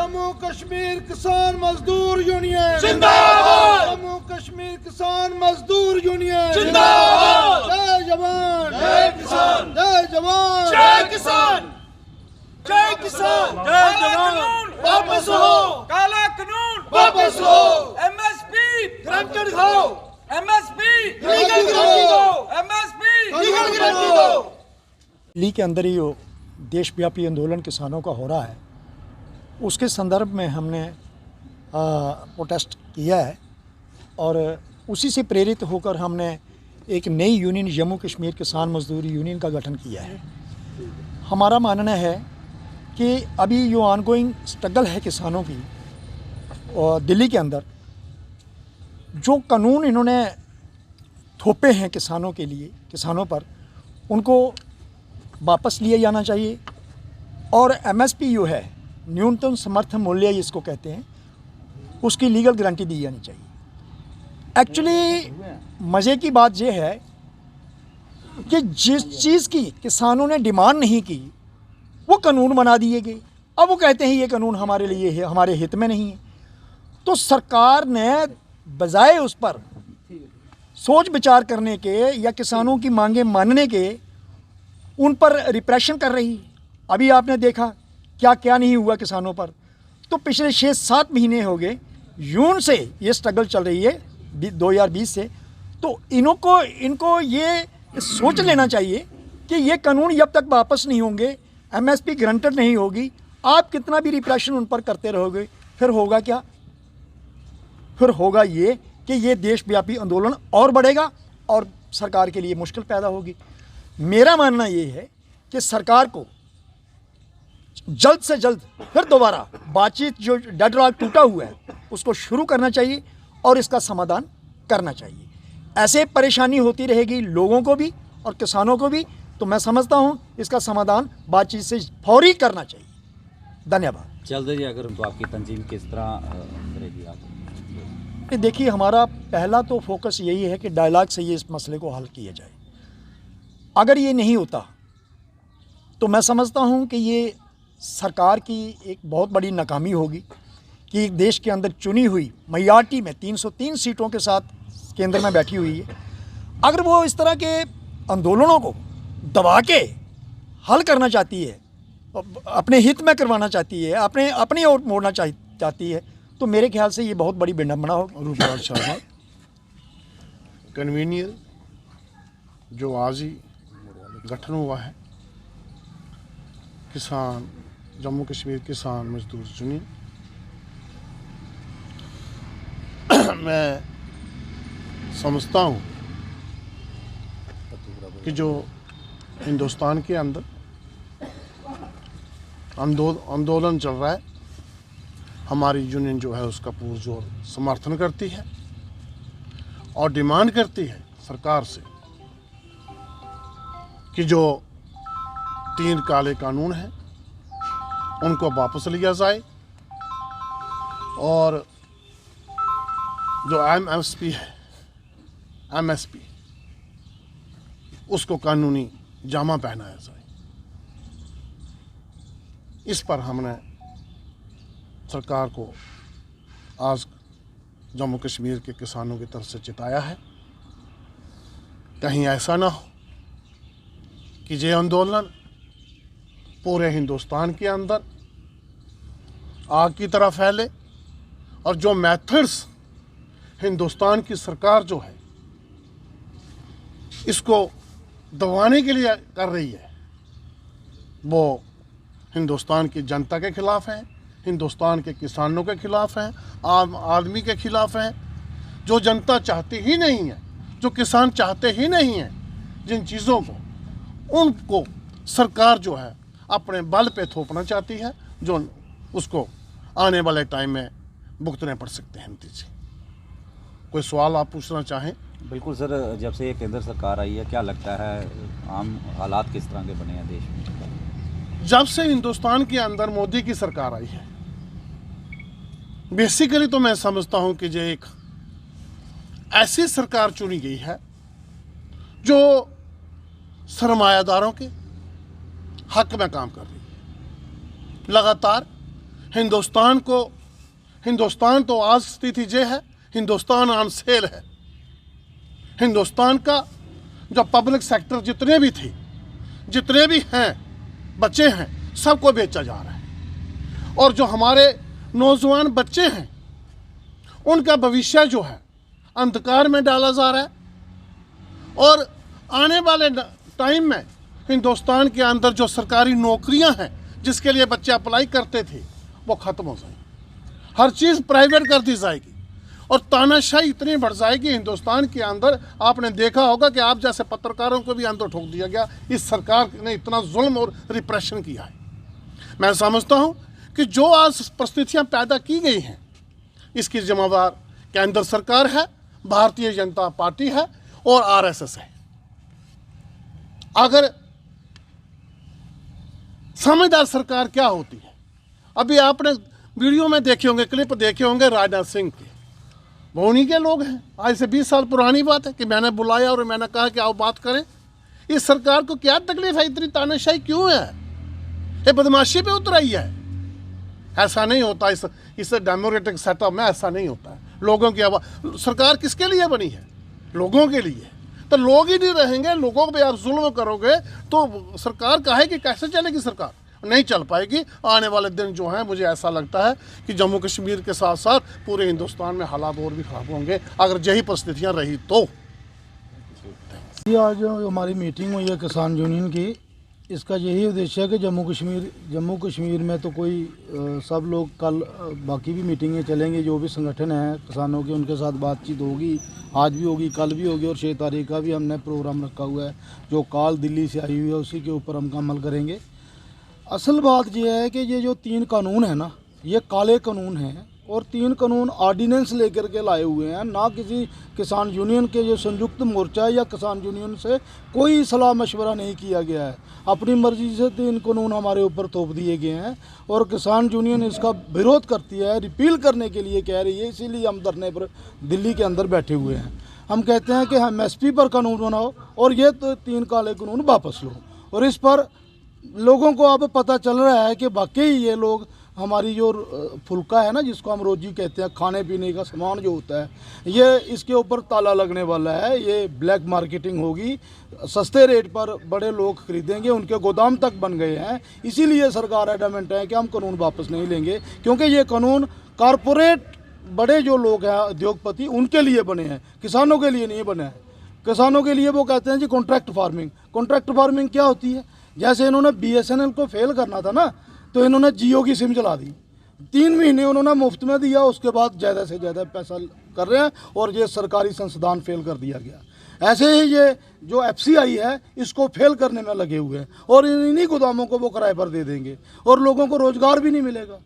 जम्मू कश्मीर किसान मजदूर यूनियन जिंदाबाद। जम्मू कश्मीर किसान मजदूर यूनियन जिंदाबाद। जय जवान जय किसान। जय जवान जय किसान। जय किसान। जय जवान। वापस हो काला कानून वापस हो। एमएसपी ग्रांटेड खाओ। एमएसपी लीगल गारंटी दो। एमएसपी लीगल गारंटी दो। दिल्ली के अंदर ही जो देशव्यापी आंदोलन किसानों का हो रहा है, उसके संदर्भ में हमने प्रोटेस्ट किया है और उसी से प्रेरित होकर हमने एक नई यूनियन जम्मू कश्मीर किसान मजदूर यूनियन का गठन किया है। हमारा मानना है कि अभी जो ऑनगोइंग स्ट्रगल है किसानों की और दिल्ली के अंदर जो कानून इन्होंने थोपे हैं किसानों के लिए, किसानों पर, उनको वापस लिया जाना चाहिए और एमएसपी जो है, न्यूनतम समर्थन मूल्य जिसको कहते हैं, उसकी लीगल गारंटी दी जानी चाहिए। एक्चुअली मज़े की बात यह है कि जिस चीज़ की किसानों ने डिमांड नहीं की वो कानून बना दिए गए। अब वो कहते हैं ये कानून हमारे लिए है, हमारे हित में नहीं है। तो सरकार ने बजाय उस पर सोच विचार करने के या किसानों की मांगें मानने के उन पर रिप्रेशन कर रही है। अभी आपने देखा क्या क्या नहीं हुआ किसानों पर। तो पिछले 6-7 महीने हो गए जून से ये स्ट्रगल चल रही है 2020 से। तो इनको ये सोच लेना चाहिए कि ये कानून जब तक वापस नहीं होंगे, एमएसपी ग्रांटेड नहीं होगी, आप कितना भी रिप्रेशन उन पर करते रहोगे, फिर होगा क्या? फिर होगा ये कि ये देशव्यापी आंदोलन और बढ़ेगा और सरकार के लिए मुश्किल पैदा होगी। मेरा मानना ये है कि सरकार को जल्द से जल्द फिर दोबारा बातचीत, जो डेडलॉक टूटा हुआ है, उसको शुरू करना चाहिए और इसका समाधान करना चाहिए। ऐसे परेशानी होती रहेगी लोगों को भी और किसानों को भी, तो मैं समझता हूँ इसका समाधान बातचीत से फौरी करना चाहिए। धन्यवाद। जल्द ही अगर तो आपकी तंजीम किस तरह करेगी आप? देखिए, हमारा पहला तो फोकस यही है कि डायलॉग से ये इस मसले को हल किया जाए। अगर ये नहीं होता तो मैं समझता हूँ कि ये सरकार की एक बहुत बड़ी नाकामी होगी कि एक देश के अंदर चुनी हुई मेजॉरिटी में 303 सीटों के साथ केंद्र में बैठी हुई है, अगर वो इस तरह के आंदोलनों को दबा के हल करना चाहती है, अपने हित में करवाना चाहती है, अपनी ओर मोड़ना चाहती है, तो मेरे ख्याल से ये बहुत बड़ी विडंबना होगी। रूपराज शर्मा, कन्वीनियर जो आज ही गठन हुआ है, किसान जम्मू कश्मीर किसान मजदूर यूनियन, मैं समझता हूँ कि जो हिंदुस्तान के अंदर आंदोलन चल रहा है, हमारी यूनियन जो है उसका पुरजोर समर्थन करती है और डिमांड करती है सरकार से कि जो 3 काले कानून हैं उनको वापस लिया जाए और जो एमएसपी है, एमएसपी, उसको कानूनी जामा पहनाया जाए। इस पर हमने सरकार को आज जम्मू कश्मीर के किसानों की तरफ से चिताया है। कहीं ऐसा ना हो कि ये आंदोलन पूरे हिंदुस्तान के अंदर आग की तरह फैले और जो मेथड्स हिंदुस्तान की सरकार जो है इसको दबाने के लिए कर रही है, वो हिंदुस्तान की जनता के खिलाफ है, हिंदुस्तान के किसानों के खिलाफ है, आम आदमी के खिलाफ है। जो जनता चाहती ही नहीं है, जो किसान चाहते ही नहीं हैं जिन चीज़ों को, उनको सरकार जो है अपने बल पे थोपना चाहती है, जो उसको आने वाले टाइम में भुगतने पड़ सकते हैं नतीजे। कोई सवाल आप पूछना चाहें? बिल्कुल सर, जब से ये केंद्र सरकार आई है, क्या लगता है आम हालात किस तरह के बने हैं देश में? जब से हिंदुस्तान के अंदर मोदी की सरकार आई है, बेसिकली तो मैं समझता हूं कि ये एक ऐसी सरकार चुनी गई है जो सरमायादारों के हक में काम कर रही है। लगातार हिंदुस्तान तो आज स्थिति ये है, हिंदुस्तान ऑन सेल है। हिंदुस्तान का जो पब्लिक सेक्टर जितने भी थे, जितने भी हैं, बच्चे हैं, सबको बेचा जा रहा है। और जो हमारे नौजवान बच्चे हैं, उनका भविष्य जो है अंधकार में डाला जा रहा है। और आने वाले टाइम में हिंदुस्तान के अंदर जो सरकारी नौकरियां हैं जिसके लिए बच्चे अप्लाई करते थे, वो ख़त्म हो जाएंगी। हर चीज़ प्राइवेट कर दी जाएगी और तानाशाही इतनी बढ़ जाएगी हिंदुस्तान के अंदर। आपने देखा होगा कि आप जैसे पत्रकारों को भी अंदर ठोक दिया गया। इस सरकार ने इतना जुल्म और रिप्रेशन किया है। मैं समझता हूँ कि जो आज परिस्थितियाँ पैदा की गई हैं, इसकी जिम्मेदार केंद्र सरकार है, भारतीय जनता पार्टी है और आरएसएस है। अगर समझदार सरकार क्या होती है, अभी आपने वीडियो में देखे होंगे, क्लिप देखे होंगे राजनाथ सिंह के, वो उन्हीं के लोग हैं। आज से 20 साल पुरानी बात है कि मैंने बुलाया और मैंने कहा कि आओ बात करें। इस सरकार को क्या तकलीफ है, इतनी तानाशाही क्यों है, ये बदमाशी पे उतर आई है। ऐसा नहीं होता, इस डेमोक्रेटिक सेटअप में ऐसा नहीं होता है। लोगों की आवाज़, सरकार किसके लिए बनी है? लोगों के लिए। तो लोग ही नहीं रहेंगे, लोगों पे आप जुल्म करोगे तो सरकार काहे कि कैसे चलेगी? सरकार नहीं चल पाएगी। आने वाले दिन जो हैं, मुझे ऐसा लगता है कि जम्मू कश्मीर के साथ साथ पूरे हिंदुस्तान में हालात और भी ख़राब होंगे अगर यही परिस्थितियाँ रही तो। आज जो हमारी मीटिंग हुई है किसान यूनियन की, इसका यही उद्देश्य है कि जम्मू कश्मीर में तो कोई सब लोग कल बाकी भी मीटिंगें चलेंगी, जो भी संगठन हैं किसानों के, उनके साथ बातचीत होगी। आज भी होगी, कल भी होगी और 6 तारीख का भी हमने प्रोग्राम रखा हुआ है। जो कॉल दिल्ली से आई हुई है उसी के ऊपर हम अमल करेंगे। असल बात यह है कि ये जो 3 कानून है ना, ये काले कानून हैं और 3 कानून ऑर्डिनेंस लेकर के लाए हुए हैं। ना किसी किसान यूनियन के जो संयुक्त मोर्चा है या किसान यूनियन से कोई सलाह मशवरा नहीं किया गया है। अपनी मर्जी से 3 कानून हमारे ऊपर थोप दिए गए हैं और किसान यूनियन इसका विरोध करती है, रिपील करने के लिए कह रही है। इसीलिए हम धरने पर दिल्ली के अंदर बैठे हुए हैं। हम कहते हैं कि हम एमएसपी पर कानून बनाओ और ये तो 3 काले कानून वापस लो। और इस पर लोगों को अब पता चल रहा है कि वाकई ये लोग हमारी जो फुल्का है ना, जिसको हम रोजी कहते हैं, खाने पीने का सामान जो होता है, ये इसके ऊपर ताला लगने वाला है। ये ब्लैक मार्केटिंग होगी, सस्ते रेट पर बड़े लोग खरीदेंगे, उनके गोदाम तक बन गए हैं। इसीलिए सरकार एडमेंट है कि हम कानून वापस नहीं लेंगे, क्योंकि ये कानून कारपोरेट बड़े जो लोग हैं उद्योगपति, उनके लिए बने हैं, किसानों के लिए नहीं बने हैं। किसानों के लिए वो कहते हैं जी कॉन्ट्रैक्ट फार्मिंग। कॉन्ट्रैक्ट फार्मिंग क्या होती है? जैसे इन्होंने BSNL को फेल करना था ना, तो इन्होंने जियो की सिम चला दी। 3 महीने उन्होंने मुफ्त में दिया, उसके बाद ज़्यादा से ज़्यादा पैसा कर रहे हैं और ये सरकारी संस्थान फेल कर दिया गया। ऐसे ही ये जो FCI है, इसको फेल करने में लगे हुए हैं और इन्हीं गोदामों को वो किराए पर दे देंगे और लोगों को रोज़गार भी नहीं मिलेगा।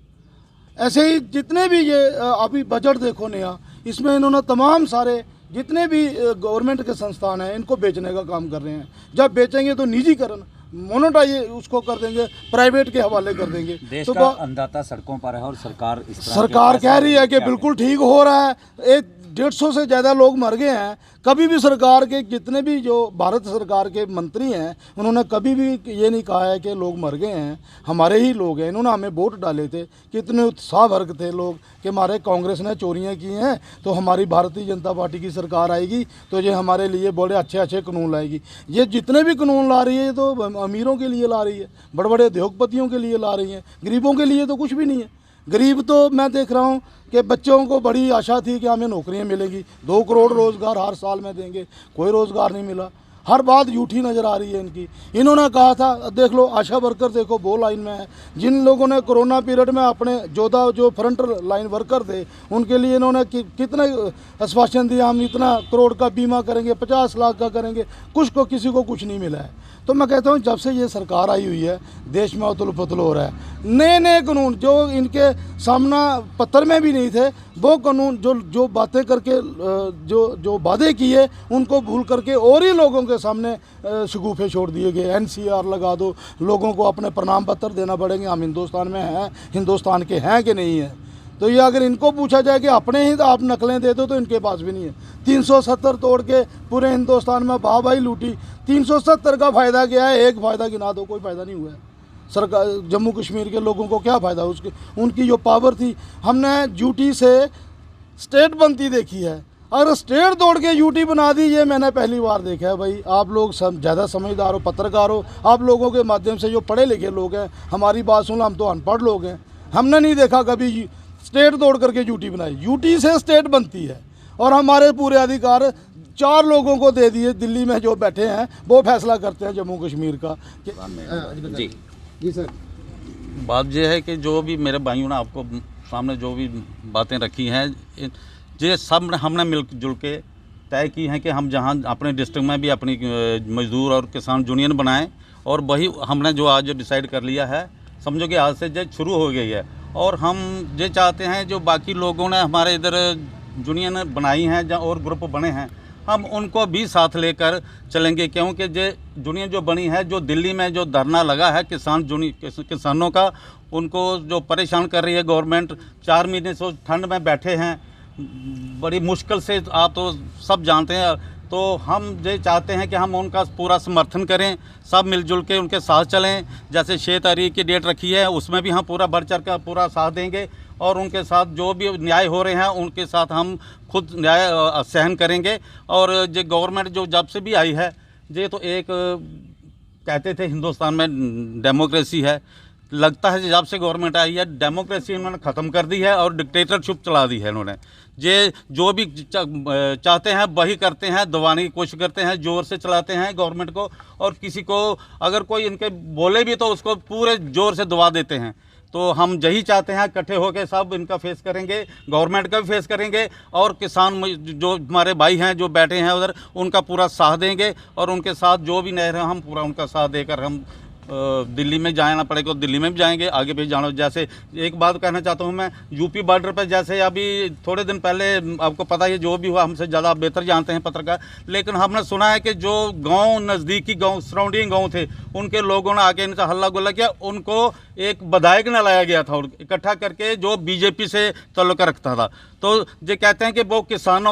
ऐसे ही जितने भी ये अभी बजट देखो नया, इसमें इन्होंने तमाम सारे जितने भी गवर्नमेंट के संस्थान हैं, इनको बेचने का काम कर रहे हैं। जब बेचेंगे तो निजीकरण, मोनोटाइज उसको कर देंगे, प्राइवेट के हवाले कर देंगे। देश तो का अन्नदाता सड़कों पर है और सरकार इस तरह सरकार के कह रही है कि क्या बिल्कुल ठीक हो रहा है। 150 से ज़्यादा लोग मर गए हैं। कभी भी सरकार के जितने भी जो भारत सरकार के मंत्री हैं, उन्होंने कभी भी ये नहीं कहा है कि लोग मर गए हैं, हमारे ही लोग हैं। इन्होंने हमें वोट डाले थे, कितने उत्साह भर थे लोग कि हमारे कांग्रेस ने चोरियां की हैं, तो हमारी भारतीय जनता पार्टी की सरकार आएगी तो ये हमारे लिए बड़े अच्छे अच्छे कानून लाएगी। ये जितने भी कानून ला रही है तो अमीरों के लिए ला रही है, बड़े बड़े उद्योगपतियों के लिए ला रही है। गरीबों के लिए तो कुछ भी नहीं है। गरीब तो मैं देख रहा हूँ कि बच्चों को बड़ी आशा थी कि हमें नौकरियां मिलेगी, 2 करोड़ रोज़गार हर साल में देंगे, कोई रोज़गार नहीं मिला। हर बात झूठी नज़र आ रही है इनकी। इन्होंने कहा था, देख लो आशा वर्कर देखो वो लाइन में है। जिन लोगों ने कोरोना पीरियड में अपने जो फ्रंट लाइन वर्कर थे, उनके लिए इन्होंने कितने आश्वासन दिया, हम इतना करोड़ का बीमा करेंगे, 50 लाख का करेंगे, कुछ को किसी को कुछ नहीं मिला है। तो मैं कहता हूँ जब से ये सरकार आई हुई है, देश में उथल पुथल हो रहा है। नए नए कानून जो इनके सामना पत्र में भी नहीं थे, वो कानून जो बातें करके जो वादे किए, उनको भूल करके और ही लोगों के सामने शगुफे छोड़ दिए गए। NCR लगा दो, लोगों को अपने प्रमाण पत्र देना पड़ेंगे, हम हिंदुस्तान में हैं, हिंदुस्तान के हैं कि नहीं है। तो ये अगर इनको पूछा जाए कि अपने ही आप नकलें दे दो, तो इनके पास भी नहीं है। 370 तोड़ के पूरे हिंदुस्तान में भाई लूटी। 370 का फ़ायदा क्या है? एक फ़ायदा गिना दो, कोई फ़ायदा नहीं हुआ है। सरकार जम्मू कश्मीर के लोगों को क्या फ़ायदा उसके, उनकी जो पावर थी, हमने यूटी से स्टेट बनती देखी है, अगर स्टेट तोड़ के यूटी बना दी, ये मैंने पहली बार देखा है। भाई आप लोग ज़्यादा समझदार हो, पत्रकार हो, आप लोगों के माध्यम से जो पढ़े लिखे लोग हैं हमारी बात सुन, हम तो अनपढ़ लोग हैं, हमने नहीं देखा कभी स्टेट तोड़ करके यूटी बनाई। यूटी से स्टेट बनती है और हमारे पूरे अधिकार 4 लोगों को दे दिए, दिल्ली में जो बैठे हैं वो फैसला करते हैं जम्मू कश्मीर का। जी जी सर, बात यह है कि जो भी मेरे भाइयों ने आपको सामने जो भी बातें रखी हैं, ये सब हमने मिलजुल के तय की हैं कि हम जहां अपने डिस्ट्रिक्ट में भी अपनी मजदूर और किसान यूनियन बनाएं, और वही हमने जो आज डिसाइड कर लिया है, समझो कि आज से जो शुरू हो गई है। और हम ये चाहते हैं जो बाकी लोगों ने हमारे इधर यूनियन बनाई हैं जहाँ और ग्रुप बने हैं, हम उनको भी साथ लेकर चलेंगे, क्योंकि जो यूनियन जो बनी है, जो दिल्ली में जो धरना लगा है किसानों का, उनको जो परेशान कर रही है गवर्नमेंट, 4 महीने से ठंड में बैठे हैं, बड़ी मुश्किल से, आप तो सब जानते हैं। तो हम ये चाहते हैं कि हम उनका पूरा समर्थन करें, सब मिलजुल के उनके साथ चलें। जैसे 6 तारीख की डेट रखी है, उसमें भी हम पूरा बढ़ चढ़ कर पूरा साथ देंगे, और उनके साथ जो भी न्याय हो रहे हैं उनके साथ हम खुद न्याय सहन करेंगे। और जो गवर्नमेंट जो जब से भी आई है, ये तो एक कहते थे हिंदुस्तान में डेमोक्रेसी है, लगता है जब से गवर्नमेंट आई है डेमोक्रेसी इन्होंने ख़त्म कर दी है और डिक्टेटरशिप चला दी है इन्होंने। ये जो भी चाहते हैं वही करते हैं, दबाने की कोशिश करते हैं, ज़ोर से चलाते हैं गवर्नमेंट को, और किसी को अगर कोई इनके बोले भी तो उसको पूरे ज़ोर से दबा देते हैं। तो हम यही चाहते हैं इकट्ठे होकर सब इनका फेस करेंगे, गवर्नमेंट का भी फेस करेंगे, और किसान जो हमारे भाई हैं जो बैठे हैं उधर, उनका पूरा साथ देंगे, और उनके साथ जो भी नहीं रहे हम पूरा उनका साथ देकर हम दिल्ली में जाना पड़ेगा, दिल्ली में भी जाएंगे, आगे भी जाना। जैसे एक बात कहना चाहता हूँ मैं, यूपी बॉर्डर पर जैसे अभी थोड़े दिन पहले, आपको पता है जो भी हुआ, हमसे ज़्यादा बेहतर जानते हैं पत्रकार, लेकिन हमने सुना है कि जो गांव नज़दीकी गांव सराउंडिंग गांव थे, उनके लोगों ने आके इनसे हल्ला गुल्ला किया, उनको एक विधायक न लाया गया था इकट्ठा करके जो बीजेपी से ताल्लुक़ रखता था। तो ये कहते हैं कि वो किसान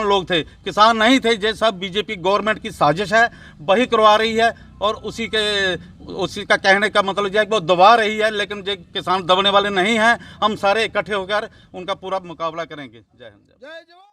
लोग थे, किसान नहीं थे, ये सब बीजेपी गवर्नमेंट की साजिश है, वही करवा रही है, और उसी का कहने का मतलब यह है कि वो दबा रही है, लेकिन ये किसान दबने वाले नहीं हैं। हम सारे इकट्ठे होकर उनका पूरा मुकाबला करेंगे। जय हिंद। जय जवान।